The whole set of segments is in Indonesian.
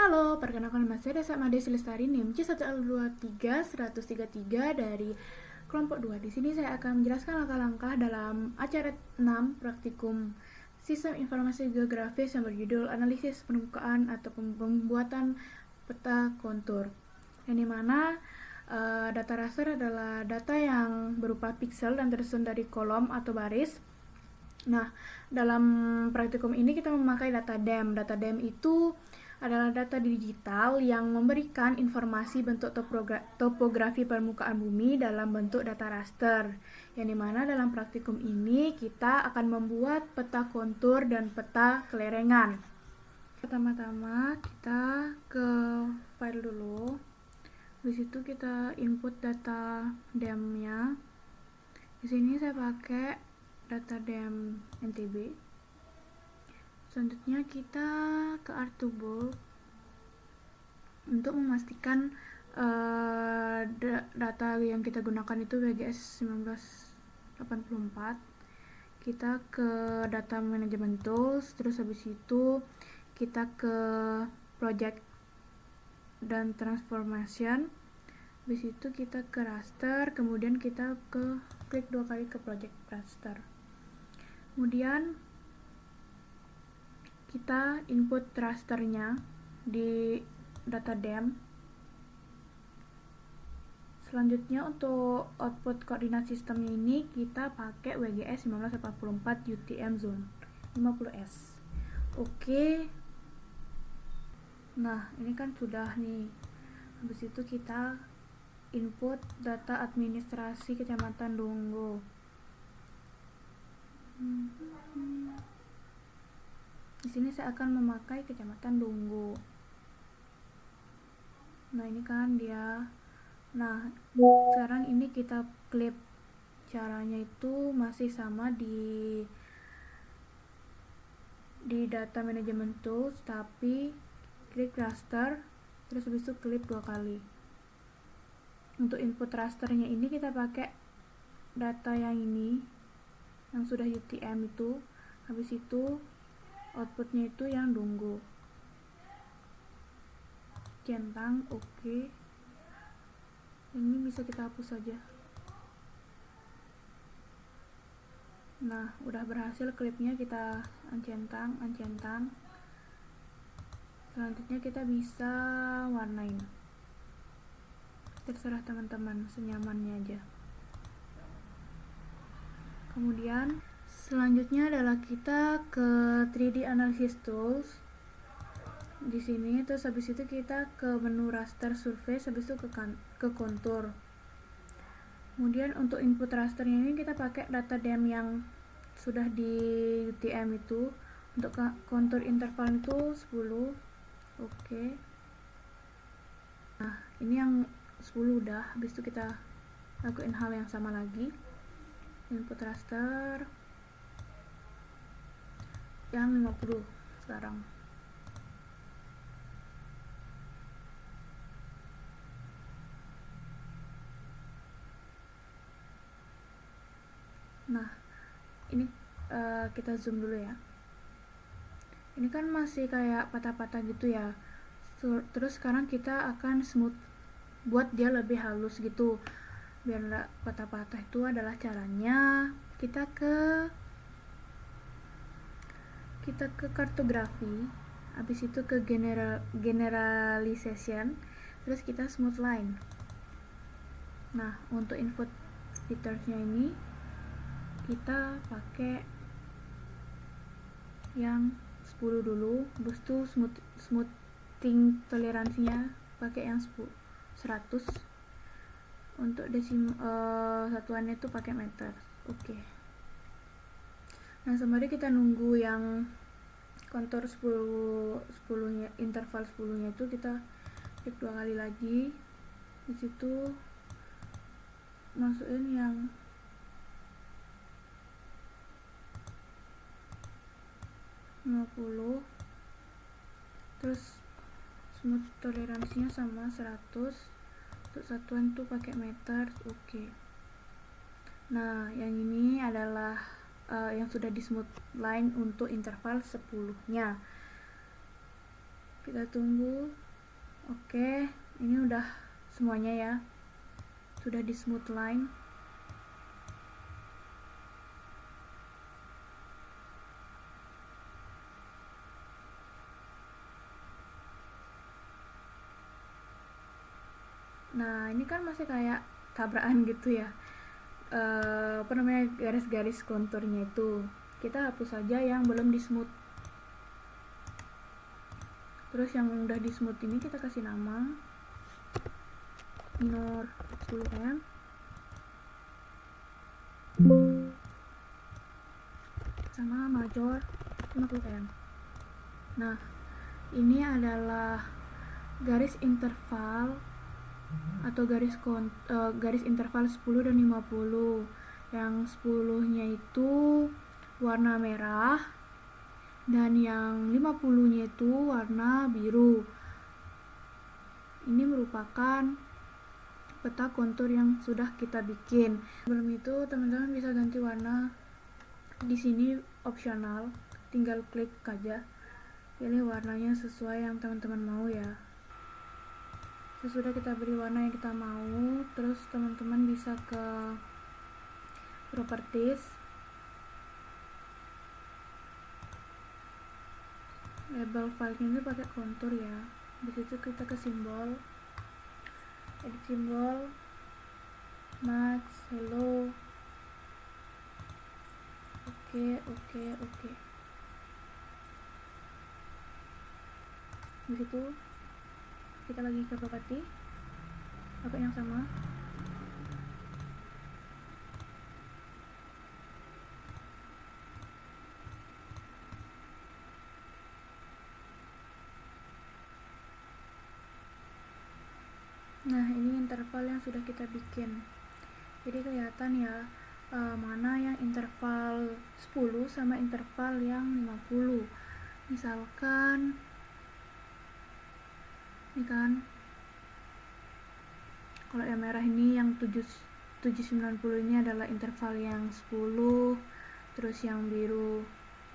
Halo, perkenalkan nama saya Desa Made Silestari NIM C1L23-133 dari kelompok 2. Di sini saya akan menjelaskan langkah-langkah dalam acara 6 praktikum Sistem Informasi Geografis yang berjudul Analisis Permukaan atau Pembuatan Peta Kontur. Yang dimana data raster adalah data yang berupa piksel dan tersusun dari kolom atau baris. Nah, dalam praktikum ini kita memakai data DEM. Data DEM itu adalah data digital yang memberikan informasi bentuk topografi permukaan bumi dalam bentuk data raster. Yang dimana dalam praktikum ini kita akan membuat peta kontur dan peta kelerengan. Pertama-tama kita ke file dulu. Di situ kita input data DEM-nya. Di sini saya pakai data DEM NTB. Selanjutnya kita ke Artubul untuk memastikan data yang kita gunakan itu WGS 1984. Kita ke Data Management Tools, terus habis itu kita ke Project dan Transformation. Habis itu kita ke raster, kemudian kita klik 2 kali ke Project Raster. Kemudian kita input rasternya di data DEM. Selanjutnya untuk output koordinat sistemnya ini kita pakai WGS 1984 UTM Zone 50S. Oke. Nah, ini kan sudah nih. Habis itu kita input data administrasi Kecamatan Donggo. Di sini saya akan memakai Kecamatan Donggo. Nah, ini kan dia. Nah, sekarang ini kita klik. Caranya itu masih sama di Data Management Tools, tapi klik raster, terus habis itu klik 2 kali. Untuk input rasternya ini kita pakai data yang ini, yang sudah UTM itu. Habis itu outputnya itu yang Donggo. Centang, oke. Ini bisa kita hapus saja. Nah, udah berhasil klipnya, kita uncentang. Selanjutnya kita bisa warnain. Terserah teman-teman, senyamannya aja. Kemudian selanjutnya adalah kita ke 3D Analysis Tools. Di sini terus habis itu kita ke menu raster surface, habis itu ke kontur. Kemudian untuk input rasternya ini kita pakai data DEM yang sudah di UTM itu. Untuk kontur interval itu 10. Oke. Nah, ini yang 10 udah. Habis itu kita lakuin hal yang sama lagi. Input raster yang 50 sekarang. Nah, ini kita zoom dulu ya. Ini kan masih kayak patah-patah gitu ya. Terus sekarang kita akan smooth, buat dia lebih halus gitu. Biar nggak patah-patah, itu adalah caranya kita ke kartografi, habis itu ke generalization, terus kita smooth line. Nah, untuk input featuresnya ini kita pakai yang 10 dulu, habis itu smoothing toleransinya pakai yang 100. Untuk satuannya itu pakai meter. Oke. Nah, sembari kita nunggu yang kontur 10 nya, interval 10 nya itu kita klik 2 kali lagi. Di situ masukin yang (50), terus smooth toleransinya sama 100. Untuk satuan tuh pakai meter. Oke. Nah, yang ini adalah yang sudah di smooth line untuk interval 10 nya. Kita tunggu. Oke, ini udah semuanya ya, sudah di smooth line. Nah, ini kan masih kayak tabrakan gitu ya, garis-garis konturnya itu. Kita hapus saja yang belum di smooth. Terus yang udah di smooth ini kita kasih nama minor 10 m sama major 50 m. Nah, ini adalah garis interval atau garis interval 10 dan 50. Yang 10-nya itu warna merah dan yang 50-nya itu warna biru. Ini merupakan peta kontur yang sudah kita bikin. Sebelum itu teman-teman bisa ganti warna. Di sini opsional, tinggal klik aja, pilih warnanya sesuai yang teman-teman mau ya. Sesudah kita beri warna yang kita mau, terus teman-teman bisa ke properties, label filenya itu pakai kontur ya. Di situ kita ke simbol, edit simbol, max, hello. Oke. Di situ kita lagi ke property, pakai yang sama. Nah, ini interval yang sudah kita bikin. Jadi kelihatan ya mana yang interval 10 sama interval yang 50. Misalkan ini kan, kalau yang merah ini yang 790 ini adalah interval yang 10, terus yang biru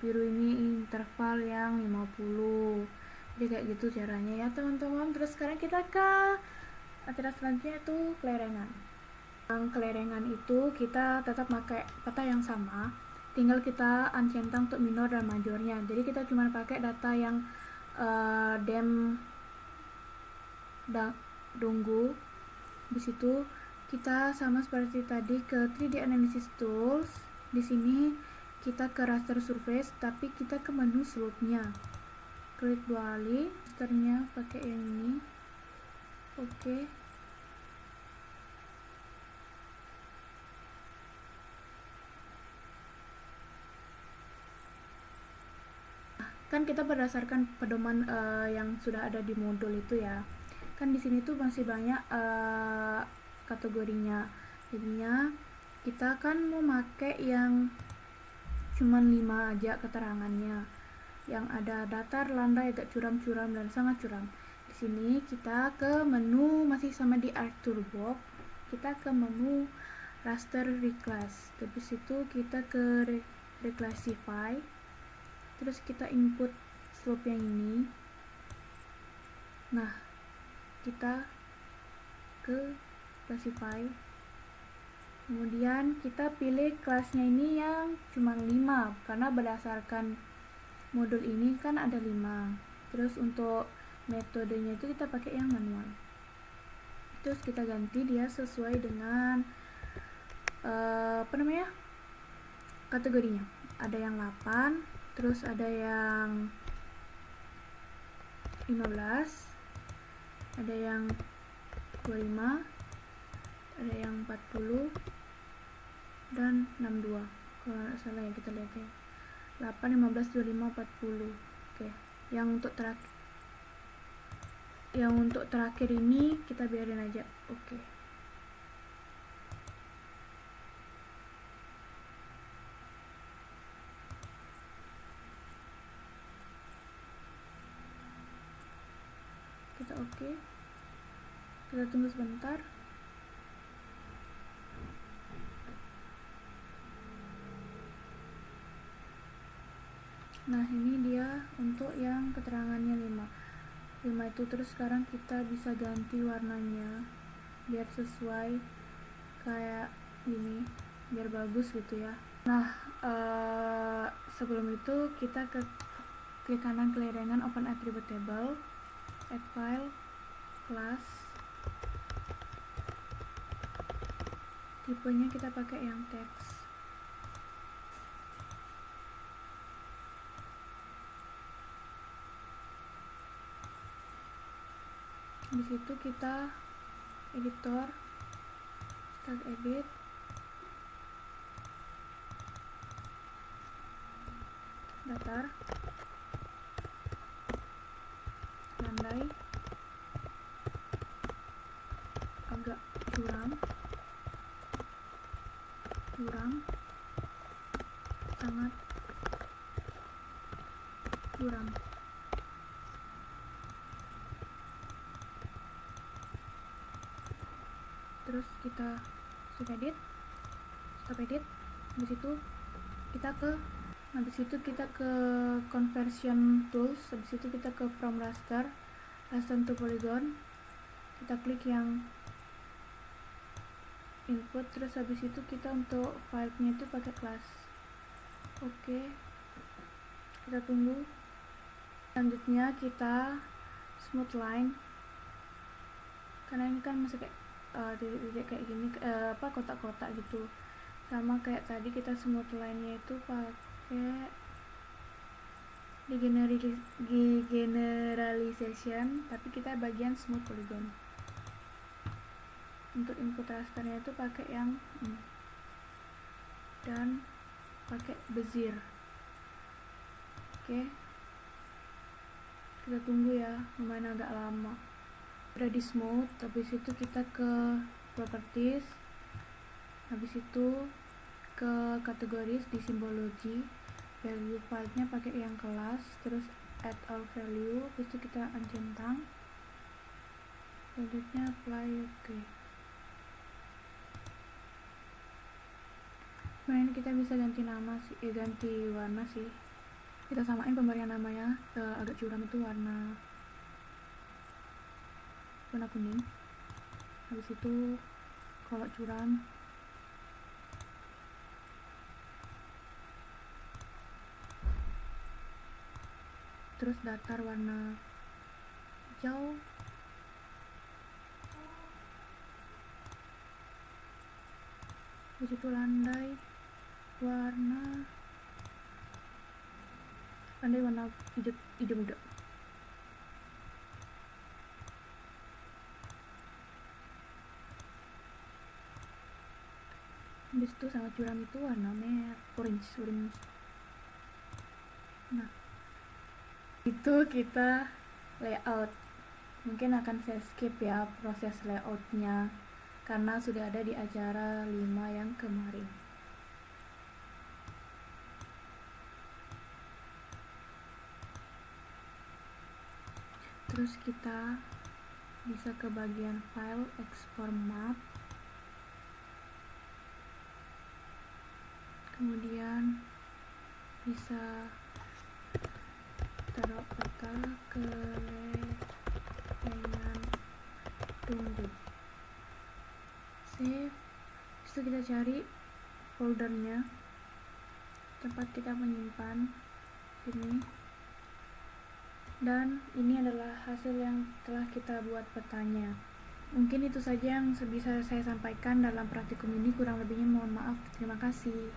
ini interval yang 50. Jadi kayak gitu caranya ya teman-teman. Terus sekarang kita ke acara selanjutnya, itu kelerengan. Yang kelerengan itu kita tetap pakai peta yang sama, tinggal kita uncentang untuk minor dan majornya. Jadi kita cuma pakai data yang donggu. Di situ kita sama seperti tadi ke 3D Analysis Tools. Di sini kita ke raster surface, tapi kita ke menu slope-nya. Klik 2 kali, rasternya pakai yang ini. Oke. Kan kita berdasarkan pedoman yang sudah ada di modul itu ya. Kan di sini tuh masih banyak kategorinya. Jadinya kita kan mau pakai yang cuman 5 aja keterangannya. Yang ada datar, landai, agak curam-curam dan sangat curam. Di sini kita ke menu, masih sama di Art Toolbox. Kita ke menu raster reclass. Habis itu kita ke reclassify. Terus kita input slope yang ini. Nah, kita ke classify, kemudian kita pilih kelasnya ini yang cuma 5 karena berdasarkan modul ini kan ada 5. Terus untuk metodenya itu kita pakai yang manual. Terus kita ganti dia sesuai dengan kategorinya. Ada yang 8, terus ada yang 15, ada yang 25, ada yang 40 dan 62 kalau nggak salah ya. Kita lihat ya, 8, 15, 25, 40. Oke, yang untuk terakhir ini kita biarin aja. Oke. Kita oke. Kita tunggu sebentar. Nah, ini dia untuk yang keterangannya 5. 5 itu. Terus sekarang kita bisa ganti warnanya biar sesuai kayak gini, biar bagus gitu ya. Nah, sebelum itu kita klik kanan kelirengan open attribute table, add file, class, tipenya kita pakai yang text. Di situ kita editor, start edit, datar, landai, agak curam, sangat curam. Terus kita stop edit, habis itu kita ke conversion tools, habis itu kita ke from raster to polygon, kita klik yang input, terus habis itu kita untuk filenya itu pakai class. Oke, kita tunggu. Selanjutnya kita smooth line, karena ini kan masih kayak titik-titik kayak gini, kotak-kotak gitu. Sama kayak tadi kita smooth line-nya itu pakai generalization, tapi kita bagian smooth polygon. Untuk input rasternya itu pakai yang dan pakai bezier. Oke, kita tunggu ya, lumayan agak lama. Udah di smooth, habis itu kita ke properties, habis itu ke kategoris, di simbologi, value filenya pakai yang kelas, terus add all value, habis itu kita uncentang, selanjutnya apply. Oke. Nah, ini kita bisa ganti nama sih, ganti warna sih. Kita samain pemberian namanya, agak curam itu warna kuning, habis itu kalau curam terus datar warna hijau, habis itu landai warna hijau muda. Habis itu sangat curam itu warna merah, orange. Nah, itu kita layout. Mungkin akan saya skip ya proses layoutnya, karena sudah ada di acara 5 yang kemarin. Terus kita bisa ke bagian file, export map, kemudian bisa taruh peta kelirengan tunggu, save. Itu kita cari foldernya, tempat kita menyimpan ini, dan ini adalah hasil yang telah kita buat petanya. Mungkin itu saja yang bisa saya sampaikan dalam praktikum ini, kurang lebihnya mohon maaf. Terima kasih.